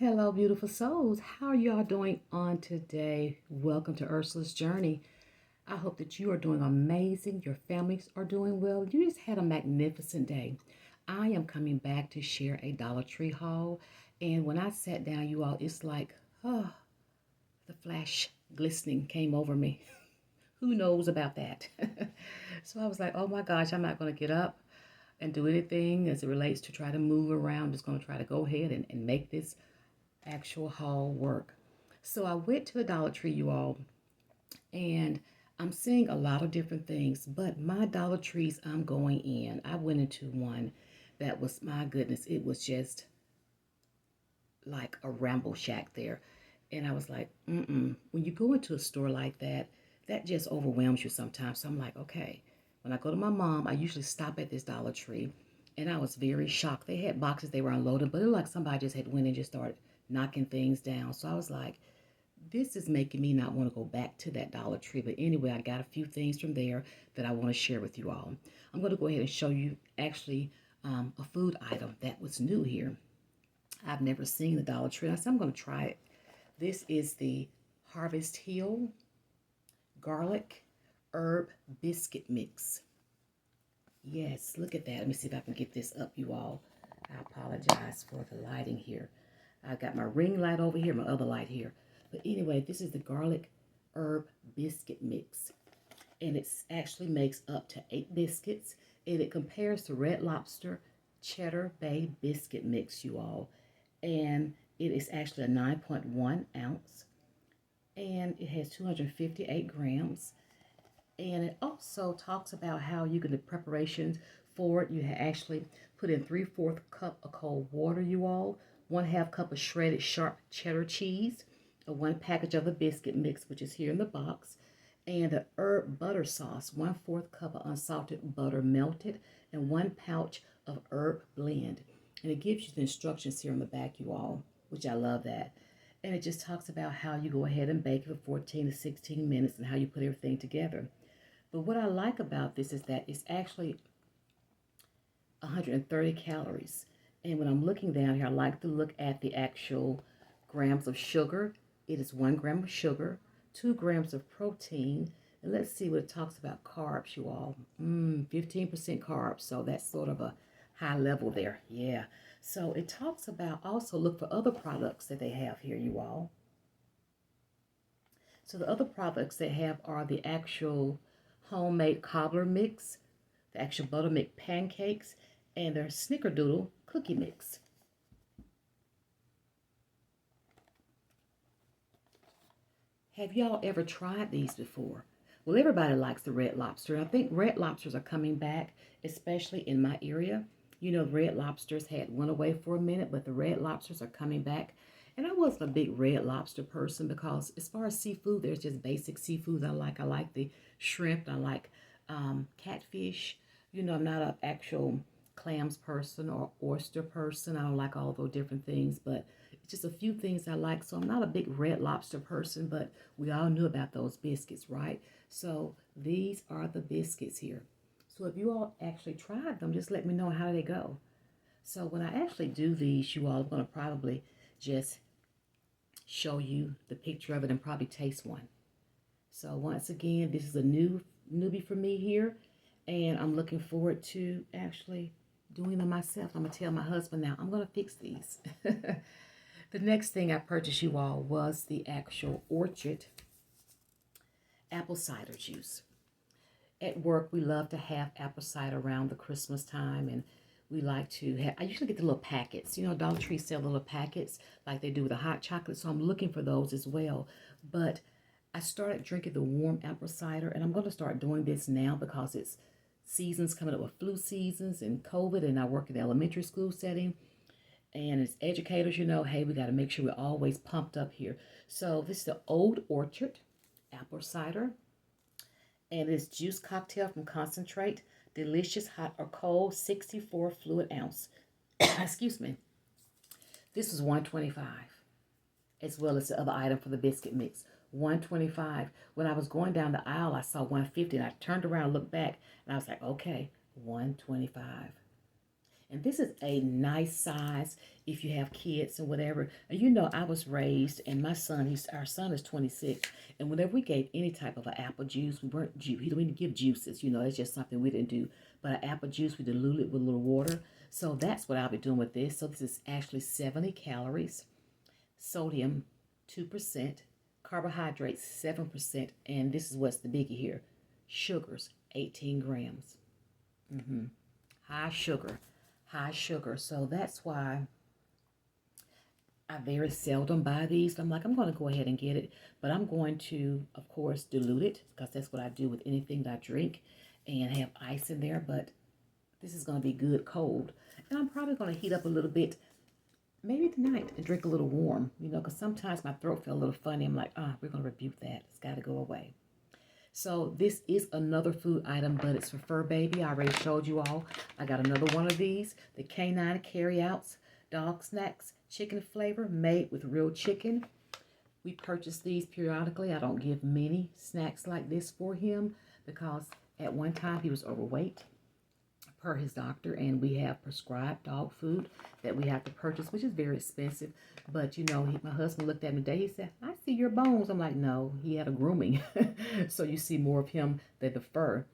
Hello, beautiful souls. How are y'all doing on today? Welcome to Ursula's Journey. I hope that you are doing amazing. Your families are doing well. You just had a magnificent day. I am coming back to share a Dollar Tree haul. And when I sat down, you all, it's like, oh, the flash glistening came over me. Who knows about that? So I was like, oh my gosh, I'm not going to get up and do anything as it relates to try to move around. I'm just going to try to go ahead and make this actual haul work. So I went to the Dollar Tree, you all, and I'm seeing a lot of different things, but my Dollar Trees I'm going in, I went into one that was, my goodness, it was just like a ramble shack there. And I was like, when you go into a store like that, that just overwhelms you sometimes. So I'm like, okay. When I go to my mom, I usually stop at this Dollar Tree, and I was very shocked. They had boxes they were unloading, but it looked like somebody just had went and just started knocking things down. So I was like, this is making me not want to go back to that Dollar Tree. But anyway, I got a few things from there that I want to share with you all. I'm going to go ahead and show you actually a food item that was new here. I've never seen the Dollar Tree. I said, I'm going to try it. This is the Harvest Hill Garlic Herb Biscuit Mix. Yes, look at that. Let me see if I can get this up, you all. I apologize for the lighting here. I got my ring light over here, my other light here. But anyway, this is the garlic herb biscuit mix. And it actually makes up to 8 biscuits. And it compares to Red Lobster Cheddar Bay Biscuit Mix, you all. And it is actually a 9.1 ounce. And it has 258 grams. And it also talks about how you can do preparations for it. You actually put in 3/4 cup of cold water, you all, 1/2 cup of shredded sharp cheddar cheese, a 1 package of the biscuit mix, which is here in the box, and the herb butter sauce, 1/4 cup of unsalted butter melted, and 1 pouch of herb blend. And it gives you the instructions here on the back, you all, which I love that. And it just talks about how you go ahead and bake it for 14 to 16 minutes and how you put everything together. But what I like about this is that it's actually 130 calories. And when I'm looking down here, I like to look at the actual grams of sugar. It is 1 gram of sugar, 2 grams of protein. And let's see what it talks about carbs, you all. 15% carbs. So that's sort of a high level there. Yeah. So it talks about also look for other products that they have here, you all. So the other products they have are the actual homemade cobbler mix, the actual buttermilk pancakes, and their snickerdoodle cookie mix. Have y'all ever tried these before? Well, everybody likes the red lobster. I think red lobsters are coming back, especially in my area. You know, red lobsters had went away for a minute, but the red lobsters are coming back. And I wasn't a big red lobster person because as far as seafood, there's just basic seafoods I like. I like the shrimp. I like catfish. You know, I'm not an actual clams person or oyster person. I don't like all those different things, but it's just a few things I like. So I'm not a big red lobster person, but we all knew about those biscuits, right? So these are the biscuits here. So if you all actually tried them, just let me know how they go. So when I actually do these, you all are going to probably just show you the picture of it and probably taste one. So once again, this is a newbie for me here, and I'm looking forward to actually doing them myself. I'm gonna tell my husband now, I'm gonna fix these. The next thing I purchased, you all, was the actual Orchard apple cider juice. At work, we love to have apple cider around the Christmas time, and we like to have, I usually get the little packets. You know, Dollar Tree sell the little packets like they do with the hot chocolate, so I'm looking for those as well. But I started drinking the warm apple cider, and I'm going to start doing this now because it's seasons coming up with flu seasons and COVID, and I work in the elementary school setting. And as educators, you know, hey, we got to make sure we're always pumped up here. So this is the Old Orchard apple cider, and it's juice cocktail from concentrate, delicious hot or cold, 64 fluid ounce. Excuse me. This is 125, as well as the other item for the biscuit mix. 125. When I was going down the aisle, I saw 150, and I turned around, looked back, and I was like, okay, 125. And this is a nice size if you have kids or whatever. And I was raised, and my son, our son is 26. And whenever we gave any type of an apple juice, we didn't give juices. It's just something we didn't do. But an apple juice, we dilute it with a little water. So that's what I'll be doing with this. So this is actually 70 calories, sodium 2%, carbohydrates 7%, and this is what's the biggie here: sugars 18 grams. High sugar, high sugar. So that's why I very seldom buy these. I'm like, I'm going to go ahead and get it, but I'm going to, of course, dilute it because that's what I do with anything that I drink, and have ice in there. But this is going to be good cold, and I'm probably going to heat up a little bit maybe tonight and drink a little warm, because sometimes my throat felt a little funny. I'm like, we're going to rebuke that. It's got to go away. So this is another food item, but it's for fur baby. I already showed you all. I got another one of these, the Canine Carryouts Dog Snacks Chicken Flavor, made with real chicken. We purchase these periodically. I don't give many snacks like this for him because at one time he was overweight per his doctor, and we have prescribed dog food that we have to purchase, which is very expensive. But my husband looked at me today. He said, "I see your bones." I'm like, "No, he had a grooming." So you see more of him than the fur.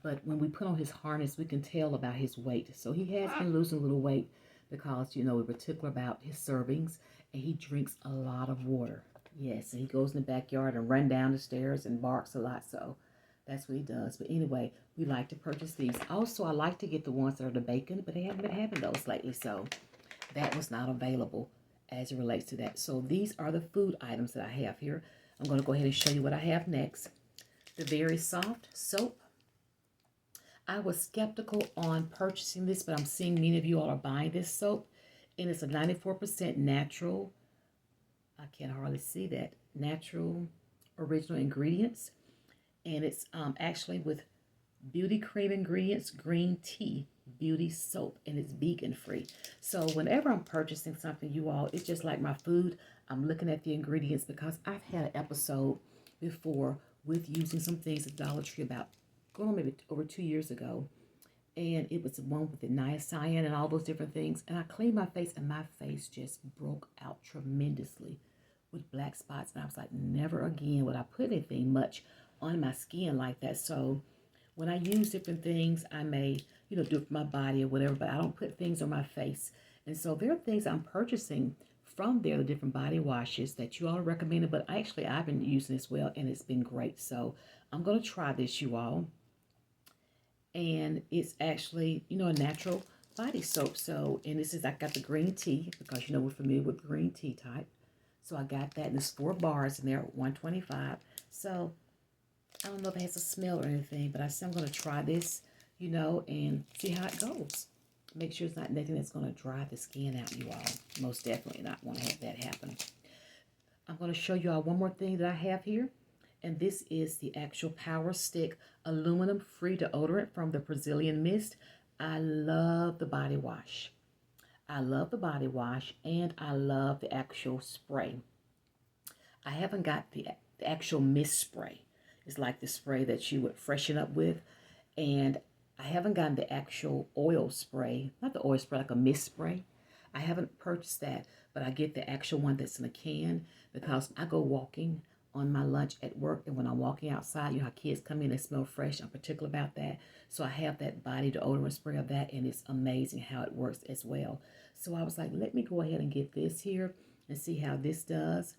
But when we put on his harness, we can tell about his weight. So he has been losing a little weight because we're particular about his servings, and he drinks a lot of water. Yes, and he goes in the backyard and run down the stairs and barks a lot. So that's what he does. But anyway, we like to purchase these. Also, I like to get the ones that are the bacon, but they haven't been having those lately. So that was not available as it relates to that. So these are the food items that I have here. I'm going to go ahead and show you what I have next. The Very Soft soap. I was skeptical on purchasing this, but I'm seeing many of you all are buying this soap. And it's a 94% natural. I can't hardly see that. Natural original ingredients. And it's actually with beauty cream ingredients, green tea, beauty soap, and it's vegan free. So whenever I'm purchasing something, you all, it's just like my food. I'm looking at the ingredients because I've had an episode before with using some things at Dollar Tree about going on maybe over 2 years ago. And it was the one with the niacin and all those different things. And I cleaned my face, and my face just broke out tremendously with black spots. And I was like, never again would I put anything much on my skin like that. So when I use different things, I may, do it for my body or whatever, but I don't put things on my face. And so there are things I'm purchasing from there, the different body washes that you all recommended, but actually I've been using as well, and it's been great. So I'm going to try this, you all. And it's actually, a natural body soap. So, and this is, I got the green tea because, we're familiar with green tea type. So I got that, and there's 4 bars in there, 125. So I don't know if it has a smell or anything, but I said I'm going to try this, and see how it goes. Make sure it's not nothing that's going to dry the skin out, you all. Most definitely not want to have that happen. I'm going to show you all one more thing that I have here. And this is the actual Power Stick aluminum-free deodorant from the Brazilian Mist. I love the body wash. I love the body wash, and I love the actual spray. I haven't got the actual mist spray. It's like the spray that you would freshen up with. And I haven't gotten the actual oil spray, not the oil spray, like a mist spray. I haven't purchased that, but I get the actual one that's in a can because I go walking on my lunch at work, and when I'm walking outside, how kids come in and smell fresh. I'm particular about that. So I have that body deodorant spray of that, and it's amazing how it works as well. So I was like, let me go ahead and get this here and see how this does.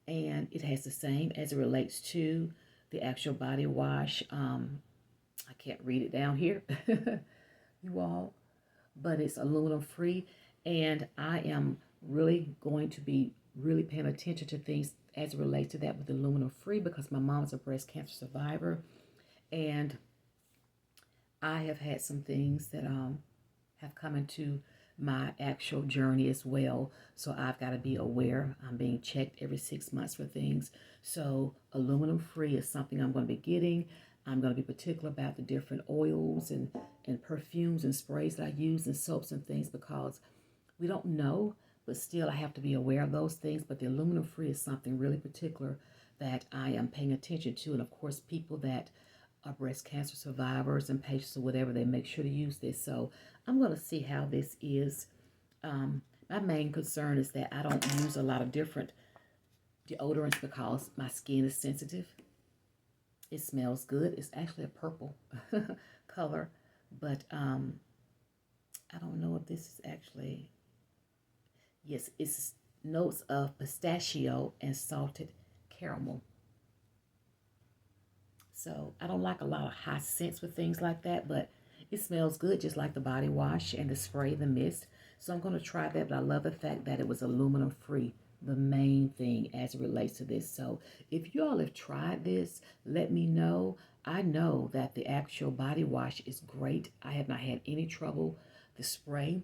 And it has the same as it relates to the actual body wash. I can't read it down here, you all, but it's aluminum free. And I am really going to be really paying attention to things as it relates to that with aluminum free because my mom's a breast cancer survivor. And I have had some things that have come into my actual journey as well. So I've got to be aware. I'm being checked every 6 months for things. So aluminum free is something I'm going to be getting. I'm going to be particular about the different oils and perfumes and sprays that I use and soaps and things because we don't know, but still I have to be aware of those things. But the aluminum free is something really particular that I am paying attention to. And of course, people that breast cancer survivors and patients or whatever, they make sure to use this. So I'm going to see how this is. My main concern is that I don't use a lot of different deodorants because my skin is sensitive. It smells good. It's actually a purple color, but I don't know if this is actually, yes, it's notes of pistachio and salted caramel. So I don't like a lot of high scents with things like that, but it smells good just like the body wash and the spray, the mist. So I'm going to try that, but I love the fact that it was aluminum free, the main thing as it relates to this. So if you all have tried this, let me know. I know that the actual body wash is great. I have not had any trouble. The spray,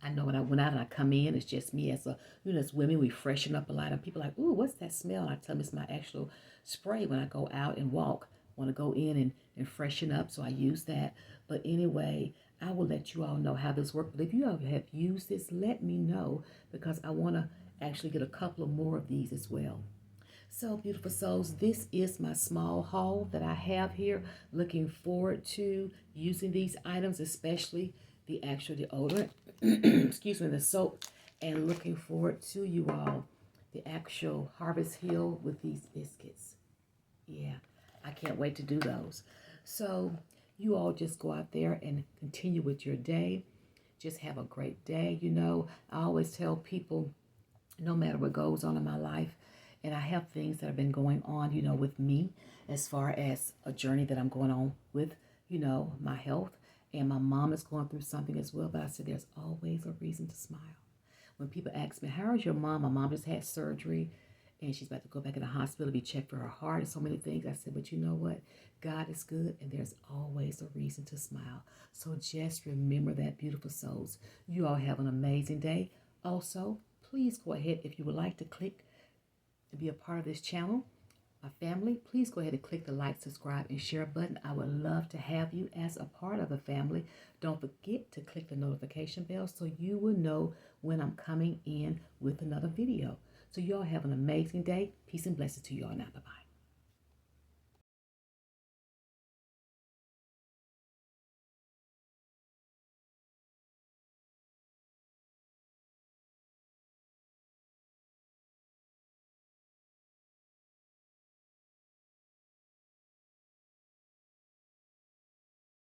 I know when I went out and I come in, it's just me as a, as women, we freshen up a lot. And people are like, ooh, what's that smell? And I tell them it's my actual spray when I go out and walk. Want to go in and freshen up, so I use that. But anyway, I will let you all know how this works. But if you ever have used this, let me know because I want to actually get a couple of more of these as well. So, beautiful souls, this is my small haul that I have here. Looking forward to using these items, especially the actual deodorant, excuse me, the soap, and looking forward to you all, the actual Harvest Hill with these biscuits. Yeah, I can't wait to do those. So, you all just go out there and continue with your day. Just have a great day. I always tell people, no matter what goes on in my life, and I have things that have been going on, with me as far as a journey that I'm going on with, my health. And my mom is going through something as well. But I said, there's always a reason to smile. When people ask me, how is your mom? My mom just had surgery and she's about to go back in the hospital to be checked for her heart and so many things. I said, but you know what? God is good and there's always a reason to smile. So just remember that, beautiful souls. You all have an amazing day. Also, please go ahead, if you would like to click to be a part of this channel, my family, please go ahead and click the like, subscribe, and share button. I would love to have you as a part of the family. Don't forget to click the notification bell so you will know when I'm coming in with another video. So y'all have an amazing day. Peace and blessings to y'all now. Bye-bye.